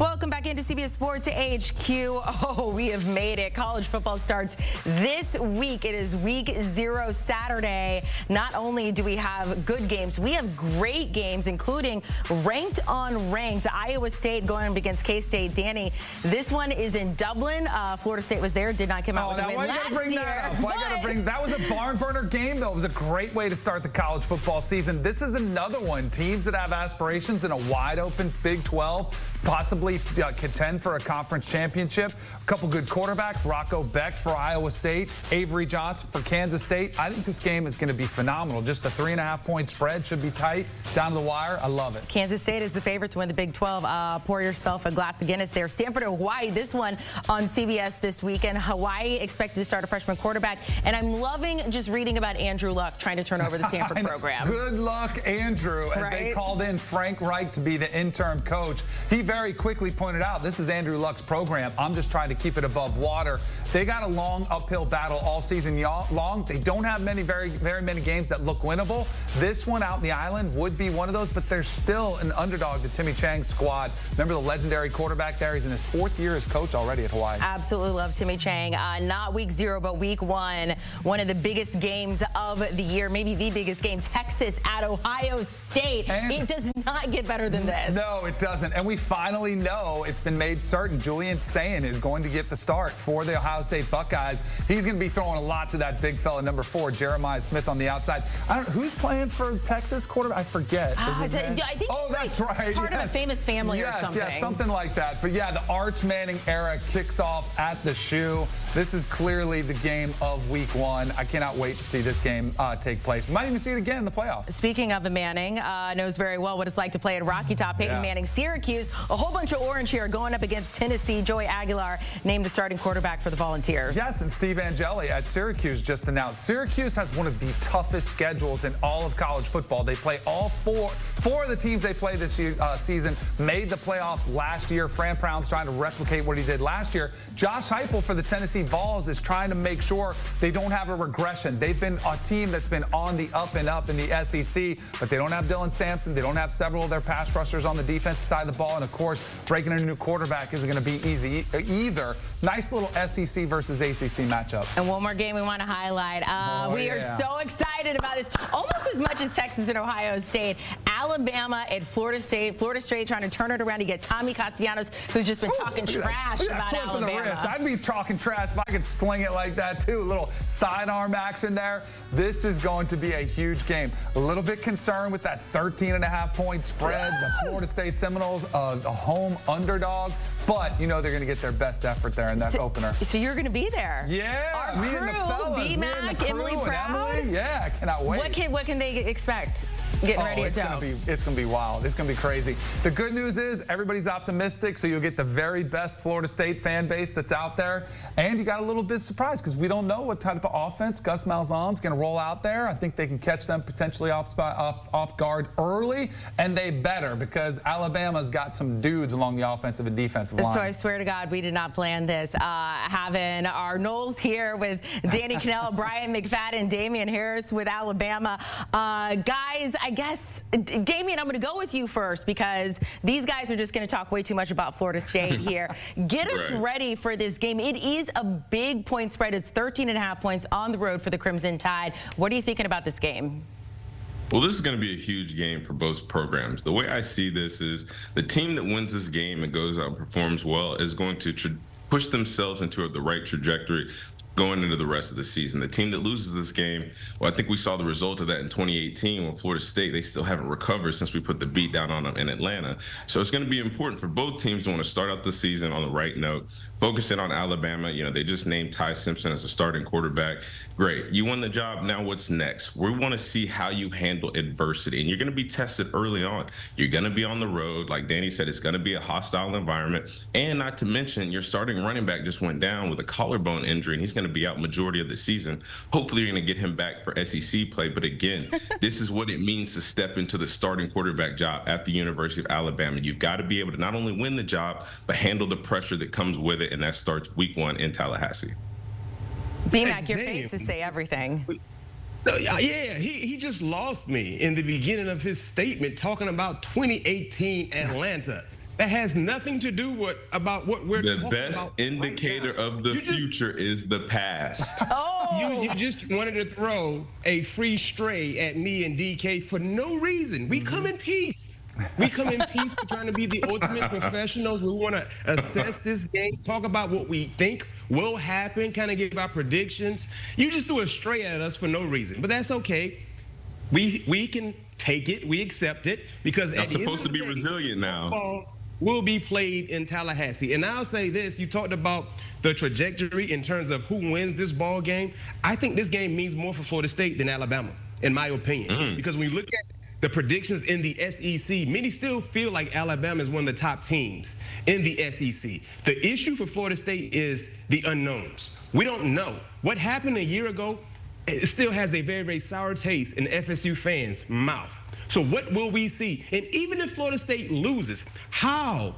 Welcome back into CBS Sports HQ. Oh, we have made it. College football starts this week. It is week 0 Saturday. Not only do we have good games, we have great games, including ranked on ranked. Iowa State going up against K-State. Danny, this one is in Dublin. Florida State was there, did not come out with a win last year. That was a barn burner game, though. It was a great way to start the college football season. This is another one. Teams that have aspirations in a wide open Big 12, possibly contend for a conference championship. A couple good quarterbacks, Rocco Becht for Iowa State, Avery Johnson for Kansas State. I think this game is going to be phenomenal. Just a 3.5-point spread should be tight down to the wire. I love it. Kansas State is the favorite to win the Big 12. Pour yourself a glass of Guinness there. Stanford and Hawaii, this one on CBS this weekend. Hawaii expected to start a freshman quarterback, and I'm loving just reading about Andrew Luck trying to turn over the Stanford program. Good luck, Andrew, as they called in Frank Reich to be the interim coach. He very quickly pointed out, this is Andrew Luck's program. I'm just trying to keep it above water. They got a long uphill battle all season long. They don't have very many games that look winnable. This one out in the island would be one of those, but they're still an underdog to Timmy Chang's squad. Remember the legendary quarterback there? He's in his 4th year as coach already at Hawaii. Absolutely love Timmy Chang. Not week 0, but week 1. One of the biggest games of the year, maybe the biggest game. Texas at Ohio State. And it does not get better than this. No, it doesn't. And we finally know it's been made certain Julian Sayin is going to get the start for the Ohio State Buckeyes. He's going to be throwing a lot to that big fella, number 4, Jeremiah Smith on the outside. Who's playing for Texas quarterback? I forget. I think that's right. Part of a famous family or something. Yes, something like that. But yeah, the Arch Manning era kicks off at the Shoe. This is clearly the game of week 1. I cannot wait to see this game take place. We might even see it again in the playoffs. Speaking of a Manning, knows very well what it's like to play at Rocky Top. Peyton Manning, Syracuse, a whole bunch of orange here going up against Tennessee. Joey Aguilar named the starting quarterback for the Volunteers. Yes, and Steve Angeli at Syracuse just announced. Syracuse has one of the toughest schedules in all of college football. They play all four of the teams they play this season made the playoffs last year. Fran Brown's trying to replicate what he did last year. Josh Heupel for the Tennessee Vols is trying to make sure they don't have a regression. They've been a team that's been on the up and up in the SEC, but they don't have Dylan Sampson. They don't have several of their pass rushers on the defensive side of the ball. And, of course, breaking a new quarterback isn't going to be easy either. Nice little SEC versus ACC matchup. And one more game we want to highlight. We are so excited about this, almost as much as Texas and Ohio State. Alabama at Florida State. Florida State trying to turn it around to get Tommy Castellanos, who's just been talking trash about Alabama. I'd be talking trash if I could sling it like that, too. A little sidearm action there. This is going to be a huge game. A little bit concerned with that 13.5-point spread. The Florida State Seminoles, a home underdog. But you know they're going to get their best effort there in that opener. So you're going to be there. Yeah, Our me crew, and the fellas. B-Mac, Emily Proud. Yeah, I cannot wait. What can they expect getting ready at Joe? It's going to be wild. It's going to be crazy. The good news is everybody's optimistic, so you'll get the very best Florida State fan base that's out there. And you got a little bit surprised because we don't know what type of offense Gus Malzahn's going to roll out there. I think they can catch them potentially off guard early, and they better because Alabama's got some dudes along the offensive and defensive line. So I swear to God, we did not plan this. Having our Noles here with Danny Kanell, Bryant McFadden, Damien Harris with Alabama. Guys, I guess, Damien, I'm going to go with you first because these guys are just going to talk way too much about Florida State here. Get us ready for this game. It is a big point spread. It's 13.5 points on the road for the Crimson Tide. What are you thinking about this game? Well, this is going to be a huge game for both programs. The way I see this is the team that wins this game and goes out and performs well is going to push themselves into the right trajectory going into the rest of the season. The team that loses this game, well, I think we saw the result of that in 2018 when Florida State, they still haven't recovered since we put the beat down on them in Atlanta. So it's going to be important for both teams to want to start out the season on the right note, focusing on Alabama. You know, they just named Ty Simpson as a starting quarterback. Great. You won the job. Now what's next? We want to see how you handle adversity, and you're going to be tested early on. You're going to be on the road. Like Danny said, it's going to be a hostile environment. And not to mention, your starting running back just went down with a collarbone injury, and he's going to be out majority of the season. Hopefully, you're going to get him back for SEC play. But again, this is what it means to step into the starting quarterback job at the University of Alabama. You've got to be able to not only win the job, but handle the pressure that comes with it, and that starts week 1 in Tallahassee. B-Mac, your faces say everything. Yeah, he just lost me in the beginning of his statement talking about 2018 Atlanta. That has nothing to do about what we're talking about. The best indicator of the future is the past. Oh, You just wanted to throw a free stray at me and DK for no reason. We come in peace. We come in peace. We're trying to be the ultimate professionals. We want to assess this game, talk about what we think will happen, kind of give our predictions. You just threw a stray at us for no reason, but that's okay. We can take it. We accept it because You're supposed to be resilient now. Will be played in Tallahassee. And I'll say this, you talked about the trajectory in terms of who wins this ball game. I think this game means more for Florida State than Alabama, in my opinion. Because when you look at the predictions in the SEC, many still feel like Alabama is one of the top teams in the SEC. The issue for Florida State is the unknowns. We don't know. What happened a year ago, it still has a very, very sour taste in FSU fans' mouth. So what will we see? And even if Florida State loses, how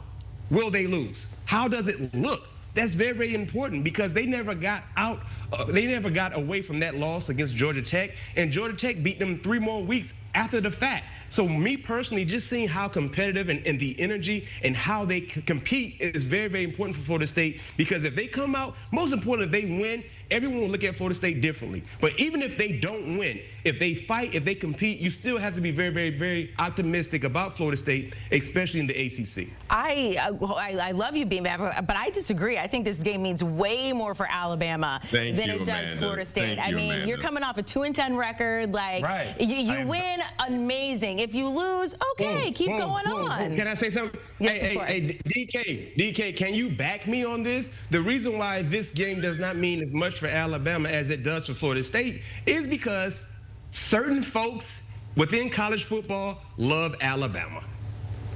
will they lose? How does it look? That's very, very important because they never got out. They never got away from that loss against Georgia Tech, and Georgia Tech beat them 3 more weeks after the fact. So me personally, just seeing how competitive and the energy and how they compete is very, very important for Florida State because if they come out, most important, if they win, everyone will look at Florida State differently. But even if they don't win, if they fight, if they compete, you still have to be very, very, very optimistic about Florida State, especially in the ACC. I love you, Beam, but I disagree. I think this game means way more for Alabama than it does Florida State. I mean, you're coming off a 2-10 record. Like, right. you win, amazing. If you lose, okay, keep going on. Can I say something? Yes, of course. Hey, DK, can you back me on this? The reason why this game does not mean as much for Alabama as it does for Florida State is because certain folks within college football love Alabama.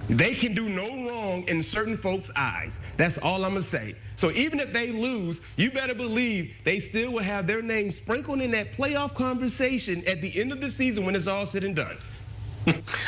They can do no wrong in certain folks' eyes. That's all I'm going to say. So even if they lose, you better believe they still will have their name sprinkled in that playoff conversation at the end of the season when it's all said and done.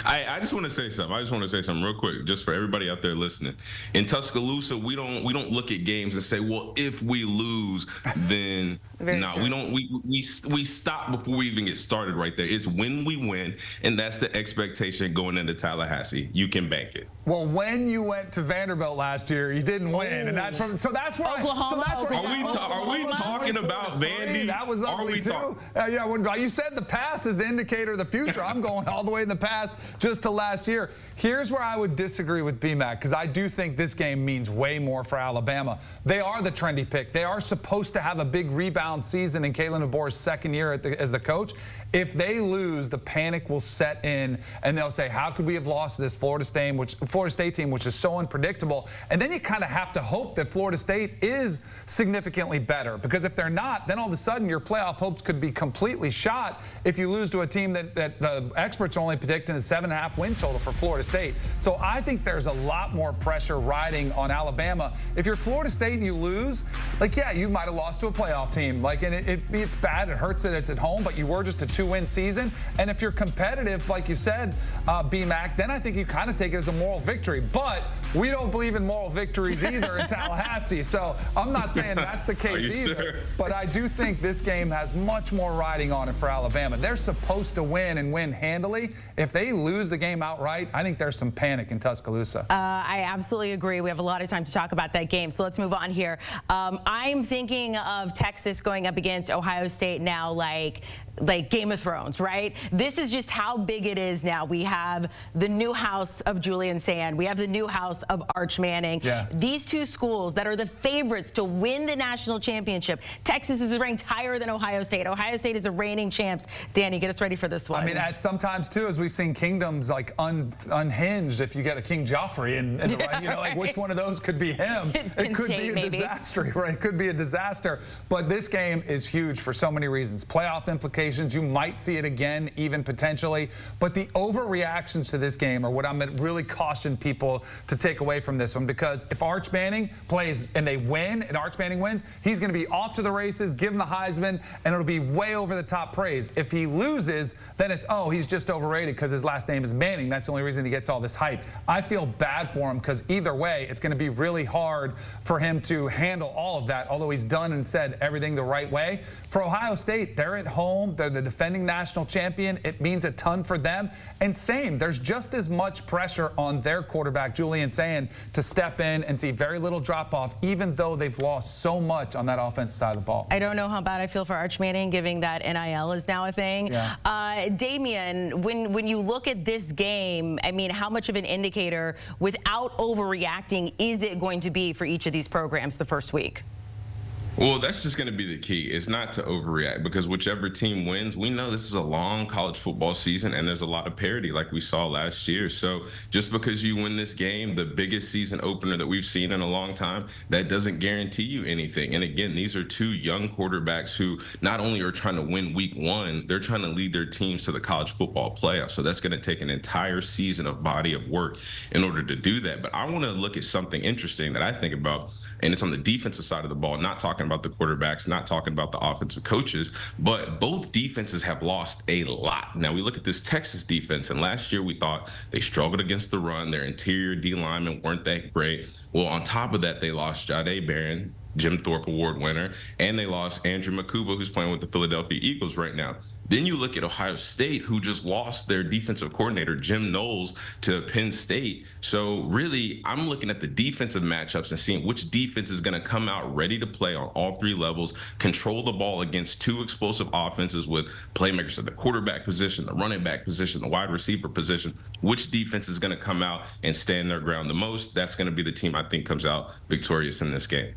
I just want to say something. I just want to say something real quick, just for everybody out there listening. In Tuscaloosa, we don't look at games and say, well, if we lose, then no, we don't. We stop before we even get started. Right there, it's when we win, and that's the expectation going into Tallahassee. You can bank it. Well, when you went to Vanderbilt last year, you didn't win, and that's why. Oklahoma. Are we talking about Vandy? That was ugly too. Yeah, when you said the past is the indicator of the future. I'm going all the way in the past just to last year. Here's where I would disagree with BMAC because I do think this game means way more for Alabama. They are the trendy pick. They are supposed to have a big rebound season in Kalen DeBoer's second year as the coach. If they lose, the panic will set in, and they'll say, how could we have lost this Florida State team, which is so unpredictable? And then you kind of have to hope that Florida State is significantly better, because if they're not, then all of a sudden your playoff hopes could be completely shot if you lose to a team that the experts are only predicting a 7.5 win total for Florida State. So I think there's a lot more pressure riding on Alabama. If you're Florida State and you lose, like, yeah, you might have lost to a playoff team. Like, and it's bad. It hurts that it's at home, but you were just a 2-win season. And if you're competitive, like you said, BMAC, then I think you kind of take it as a moral victory. But we don't believe in moral victories either in Tallahassee. So I'm not saying that's the case either. Sure? But I do think this game has much more riding on it for Alabama. They're supposed to win and win handily. If they lose the game outright, I think there's some panic in Tuscaloosa. I absolutely agree. We have a lot of time to talk about that game, so let's move on here. I'm thinking of Texas going up against Ohio State now like Game of Thrones, right? This is just how big it is now. We have the new house of Julian Sand. We have the new house of Arch Manning. Yeah. These two schools that are the favorites to win the national championship. Texas is ranked higher than Ohio State. Ohio State is the reigning champs. Danny, get us ready for this one. I mean, sometimes too, as we've seen kingdoms like unhinged, if you get a King Joffrey, and you know, like which one of those could be him? It could be a disaster, right? It could be a disaster. But this game is huge for so many reasons. Playoff implications. You might see it again, even potentially. But the overreactions to this game are what I'm really caution people to take away from this one, because if Arch Manning plays and they win and Arch Manning wins, he's going to be off to the races, give him the Heisman, and it'll be way over the top praise. If he loses, then it's, oh, he's just overrated because his last name is Manning. That's the only reason he gets all this hype. I feel bad for him because either way, it's going to be really hard for him to handle all of that, although he's done and said everything the right way. For Ohio State, they're at home. home. They're the defending national champion. It means a ton for them. And same, there's just as much pressure on their quarterback, Julian Sayin, to step in and see very little drop-off, even though they've lost so much on that offensive side of the ball. I don't know how bad I feel for Arch Manning, given that NIL is now a thing. Yeah. Damien, when you look at this game, I mean, how much of an indicator, without overreacting, is it going to be for each of these programs the first week? Well, that's just going to be the key. It's not to overreact, because whichever team wins, we know this is a long college football season and there's a lot of parity like we saw last year. So just because you win this game, the biggest season opener that we've seen in a long time, that doesn't guarantee you anything. And again, these are two young quarterbacks who not only are trying to win week one, they're trying to lead their teams to the college football playoff. So that's going to take an entire season of body of work in order to do that. But I want to look at something interesting that I think about, and it's on the defensive side of the ball, not talking about the quarterbacks, not talking about the offensive coaches, but both defenses have lost a lot. Now, we look at this Texas defense, and last year we thought they struggled against the run. Their interior D linemen weren't that great. Well, on top of that, they lost Jahdae Barron, Jim Thorpe Award winner, and they lost Andrew Makuba, who's playing with the Philadelphia Eagles right now. Then you look at Ohio State, who just lost their defensive coordinator, Jim Knowles, to Penn State. So really, I'm looking at the defensive matchups and seeing which defense is going to come out ready to play on all three levels, control the ball against two explosive offenses with playmakers at the quarterback position, the running back position, the wide receiver position. Which defense is going to come out and stand their ground the most? That's going to be the team I think comes out victorious in this game.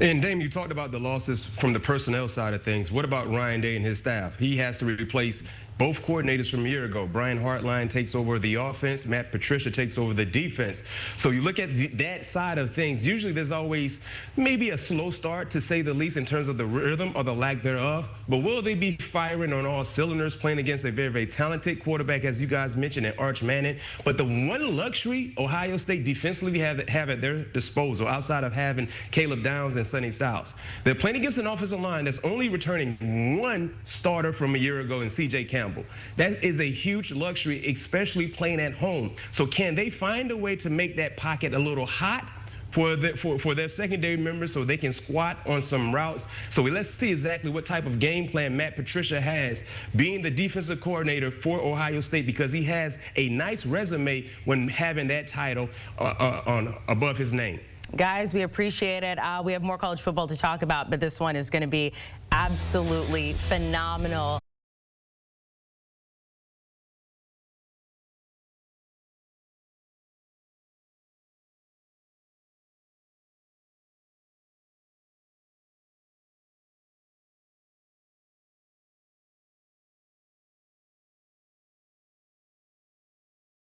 And Damien, you talked about the losses from the personnel side of things. What about Ryan Day and his staff? He has to replace both coordinators from a year ago. Brian Hartline takes over the offense. Matt Patricia takes over the defense. So you look at that side of things. Usually there's always maybe a slow start, to say the least, in terms of the rhythm or the lack thereof. But will they be firing on all cylinders, playing against a very, very talented quarterback, as you guys mentioned, at Arch Manning? But the one luxury Ohio State defensively have at their disposal, outside of having Caleb Downs and Sonny Styles, they're playing against an offensive line that's only returning one starter from a year ago in C.J. Campbell. That is a huge luxury, especially playing at home. So can they find a way to make that pocket a little hot for their secondary members, so they can squat on some routes? So let's see exactly what type of game plan Matt Patricia has, being the defensive coordinator for Ohio State, because he has a nice resume when having that title on above his name. Guys, we appreciate it. We have more college football to talk about, but this one is going to be absolutely phenomenal.